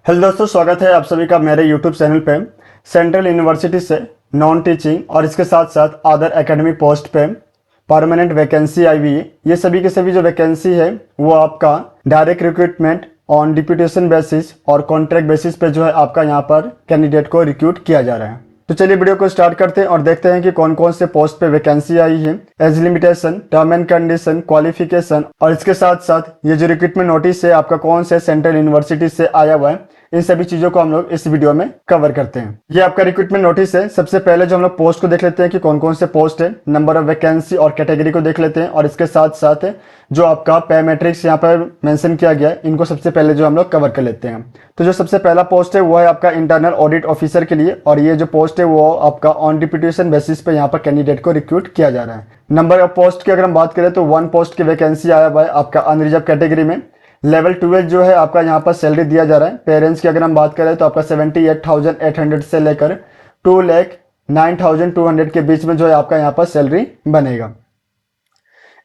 Hello दोस्तों, स्वागत है आप सभी का मेरे यूट्यूब चैनल पे। सेंट्रल यूनिवर्सिटी से नॉन टीचिंग और इसके साथ साथ अदर एकेडमिक पोस्ट पे परमानेंट वैकेंसी आई हुई है। ये सभी के सभी जो वैकेंसी है वो आपका direct recruitment on deputation basis और कॉन्ट्रैक्ट बेसिस पे जो है आपका यहाँ पर कैंडिडेट को रिक्रूट किया जा रहा है। तो चलिए वीडियो को स्टार्ट करते हैं और देखते हैं कि कौन कौन से पोस्ट पे वैकेंसी आई है, age limitation, term and condition, qualification और इसके साथ साथ ये जो रिक्रूटमेंट नोटिस है आपका कौन से सेंट्रल यूनिवर्सिटी से आया हुआ है, इन सभी चीजों को हम लोग इस वीडियो में कवर करते हैं। ये आपका रिक्रूटमेंट नोटिस है। सबसे पहले जो हम लोग पोस्ट को देख लेते हैं कि कौन कौन से पोस्ट है, नंबर ऑफ वैकेंसी और कैटेगरी को देख लेते हैं और इसके साथ साथ जो आपका पे मैट्रिक्स यहाँ पर मेंशन किया गया है, इनको सबसे पहले जो हम लोग कवर कर लेते हैं। तो जो सबसे पहला पोस्ट है वो है आपका इंटरनल ऑडिट ऑफिसर के लिए और ये जो पोस्ट है वो आपका ऑन डिप्यूटेशन बेसिस पे यहाँ पर कैंडिडेट को रिक्रूट किया जा रहा है। नंबर ऑफ पोस्ट की अगर हम बात करें तो 1 पोस्ट की वैकेंसी आया हुआ है आपका अनरिजर्व कैटेगरी में। लेवल 12 जो है आपका यहाँ पर सैलरी दिया जा रहा है। पेरेंट्स की अगर हम बात करें तो आपका 78,800 से लेकर 2,09,200 के बीच में जो है आपका यहाँ पर सैलरी बनेगा।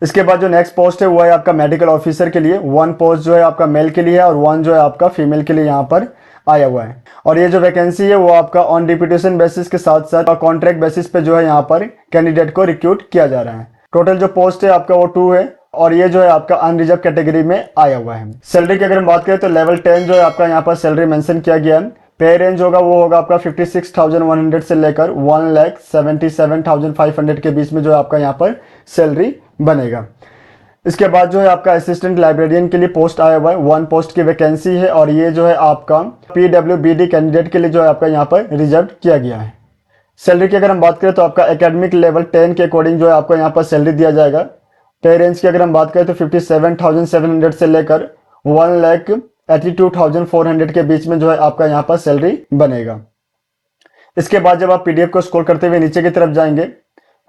इसके बाद जो नेक्स्ट पोस्ट है वो है आपका मेडिकल ऑफिसर के लिए। 1 पोस्ट जो है आपका मेल के लिए है और 1 जो है आपका फीमेल के लिए यहाँ पर आया हुआ है। और ये जो वैकेंसी है वो आपका ऑन डिप्यूटेशन बेसिस के साथ साथ कॉन्ट्रैक्ट बेसिस पे जो है यहाँ पर कैंडिडेट को रिक्रूट किया जा रहा है। टोटल जो पोस्ट है आपका वो 2 है और ये जो है आपका अनरिजर्व कैटेगरी में आया हुआ है। सैलरी की अगर हम बात करें तो लेवल 10 जो है आपका यहाँ पर सैलरी मेंशन किया गया है। पे रेंज होगा वो होगा आपका 56,100 से लेकर 1,77,500 के बीच में जो है आपका यहाँ पर सैलरी बनेगा। इसके बाद जो है आपका असिस्टेंट लाइब्रेरियन के लिए पोस्ट आया हुआ है। 1 पोस्ट की वैकेंसी है और ये जो है आपका PWBD कैंडिडेट के लिए जो है आपका यहाँ पर रिजर्व किया गया है। सैलरी की अगर हम बात करें तो आपका एकेडमिक लेवल 10 के अकॉर्डिंग जो है आपको यहाँ पर सैलरी दिया जाएगा। पे रेंज की अगर हम बात करें तो 57,700 से लेकर 1,82,400 के बीच में जो है आपका यहाँ पर सैलरी बनेगा। इसके बाद जब आप PDF को स्क्रॉल करते हुए नीचे की तरफ जाएंगे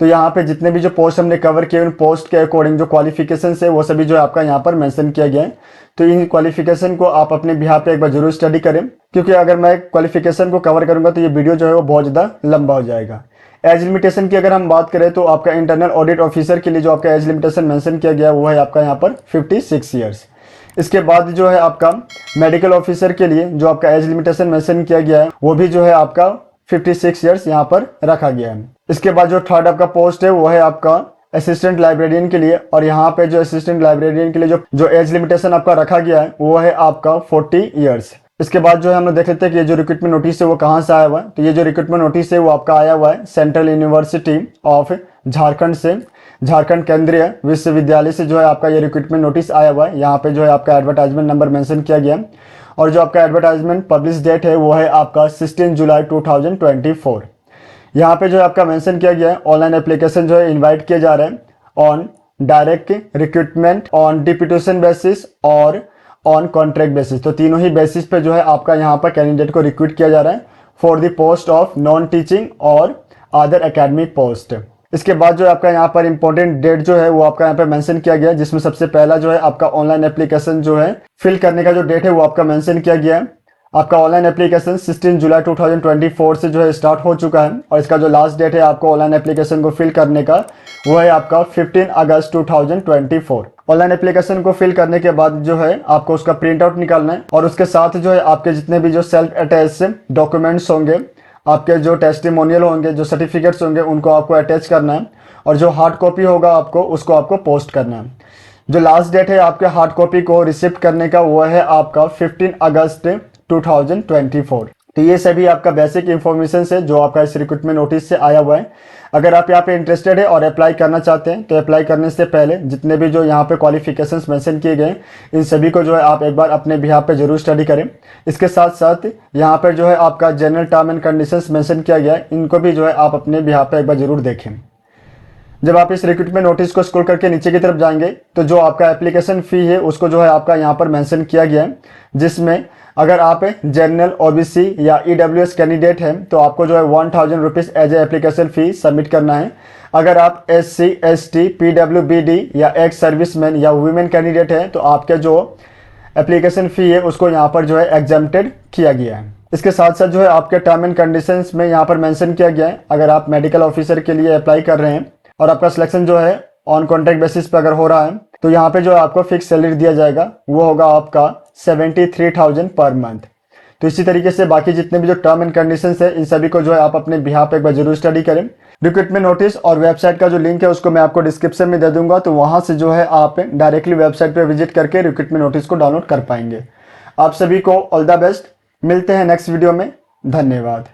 तो यहाँ पे जितने भी जो पोस्ट हमने कवर किए उन पोस्ट के अकॉर्डिंग जो क्वालिफिकेशन है वो सभी जो है आपका यहाँ पर मेंशन किया गया है। तो इन क्वालिफिकेशन को आप अपने बिहार पे एक बार जरूर स्टडी करें, क्योंकि अगर मैं क्वालिफिकेशन को कवर करूंगा तो ये वीडियो जो है वो बहुत ज़्यादा लंबा हो जाएगा। एज लिमिटेशन की अगर हम बात करें तो आपका इंटरनल ऑडिट ऑफिसर के लिए जो आपका एज लिमिटेशन मेंशन किया गया है वो है आपका यहाँ पर 56 ईयर्स। इसके बाद जो है आपका मेडिकल ऑफिसर के लिए जो आपका एज लिमिटेशन मेंशन किया गया है वो भी जो है आपका 56 ईयर्स यहाँ पर रखा गया है। इसके बाद जो थर्ड आपका पोस्ट है वो है आपका असिस्टेंट लाइब्रेरियन के लिए और यहाँ पे जो असिस्टेंट लाइब्रेरियन के लिए जो एज लिमिटेशन आपका रखा गया है वो है आपका 40 ईयर्स। इसके बाद जो है हम लोग देख लेते हैं कि ये जो रिक्रूटमेंट नोटिस है वो कहाँ से आया हुआ है। तो ये जो रिक्रूटमेंट नोटिस है वो आपका आया हुआ है सेंट्रल यूनिवर्सिटी ऑफ झारखंड से। झारखंड केंद्रीय विश्वविद्यालय से जो है आपका ये रिक्रूटमेंट नोटिस आया हुआ है। यहाँ पे जो है आपका एडवर्टाइजमेंट नंबर मेंशन किया गया है और जो आपका एडवर्टाइजमेंट पब्लिश डेट है वो है आपका 16 जुलाई 2024। यहाँ पे जो है आपका मेंशन किया गया है ऑनलाइन एप्लीकेशन जो है इनवाइट किए जा रहे हैं on direct recruitment, on deputation basis और ऑन कॉन्ट्रैक्ट बेसिस। तो तीनों ही बेसिस पे जो है आपका यहाँ पर कैंडिडेट को रिक्रूट किया जा रहा है for the post of non teaching और अदर एकेडमिक पोस्ट। इसके बाद जो है आपका यहाँ पर इंपॉर्टेंट डेट जो है वो आपका यहाँ पे मेंशन किया गया है, जिसमें सबसे पहला जो है आपका ऑनलाइन एप्लीकेशन जो है फिल करने का जो डेट है वो आपका मेंशन किया गया है। आपका ऑनलाइन एप्लीकेशन 16 जुलाई 2024 से जो है स्टार्ट हो चुका है और इसका जो लास्ट डेट है आपको ऑनलाइन एप्लीकेशन को फिल करने का वो है आपका 15 अगस्त 2024। ऑनलाइन एप्लीकेशन को फिल करने के बाद जो है आपको उसका प्रिंट आउट निकालना है और उसके साथ जो है आपके जितने भी जो सेल्फ अटैच डॉक्यूमेंट्स होंगे, आपके जो टेस्टिमोनियल होंगे, जो सर्टिफिकेट्स होंगे उनको आपको अटैच करना है और जो हार्ड कॉपी होगा आपको उसको आपको पोस्ट करना है। जो लास्ट डेट है आपके हार्ड कॉपी को रिसिप्ट करने का वो है आपका 15 अगस्त 2024। तो ये सभी आपका बेसिक इंफॉर्मेशन है जो आपका इस रिक्रूटमेंट नोटिस से आया हुआ है। अगर आप यहाँ पे इंटरेस्टेड है और अप्लाई करना चाहते हैं तो अप्लाई करने से पहले जितने भी जो यहाँ पे क्वालिफिकेशंस मेंशन किए गए इन सभी को जो है आप एक बार अपने बिहार पे जरूर स्टडी करें। इसके साथ साथ यहाँ पर जो है आपका general term and conditions mention किया गया है, इनको भी जो है आप अपने बिहार पे एक बार जरूर देखें। जब आप इस रिक्रूटमेंट नोटिस को स्क्रॉल करके नीचे की तरफ जाएंगे तो जो आपका एप्लीकेशन फ़ी है उसको जो है आपका यहाँ पर मेंशन किया गया है, जिसमें अगर आप जनरल OBC या EWS कैंडिडेट हैं तो आपको जो है 1,000 rupees as a application fee submit करना है। अगर आप SC ST PWBD या एक्स सर्विसमैन या वुमेन कैंडिडेट हैं तो आपके जो एप्लीकेशन फ़ी है उसको यहाँ पर जो है एग्जम्प्टेड किया गया है। इसके साथ साथ जो है आपके टर्म एंड कंडीशंस में यहाँ पर मेंशन किया गया है, अगर आप मेडिकल ऑफिसर के लिए अप्लाई कर रहे हैं और आपका सिलेक्शन जो है ऑन कॉन्ट्रैक्ट बेसिस पे अगर हो रहा है तो यहाँ पे जो आपको फिक्स सैलरी दिया जाएगा वो होगा आपका 73,000 पर मंथ। तो इसी तरीके से बाकी जितने भी जो टर्म एंड कंडीशंस है इन सभी को जो है आप अपने बिहाफ पे एक बार जरूर स्टडी करें। रिक्रूटमेंट नोटिस और वेबसाइट का जो लिंक है उसको मैं आपको डिस्क्रिप्शन में दे दूंगा, तो वहां से जो है आप डायरेक्टली वेबसाइट पे विजिट करके रिक्रूटमेंट नोटिस को डाउनलोड कर पाएंगे। आप सभी को ऑल द बेस्ट, मिलते हैं नेक्स्ट वीडियो में, धन्यवाद।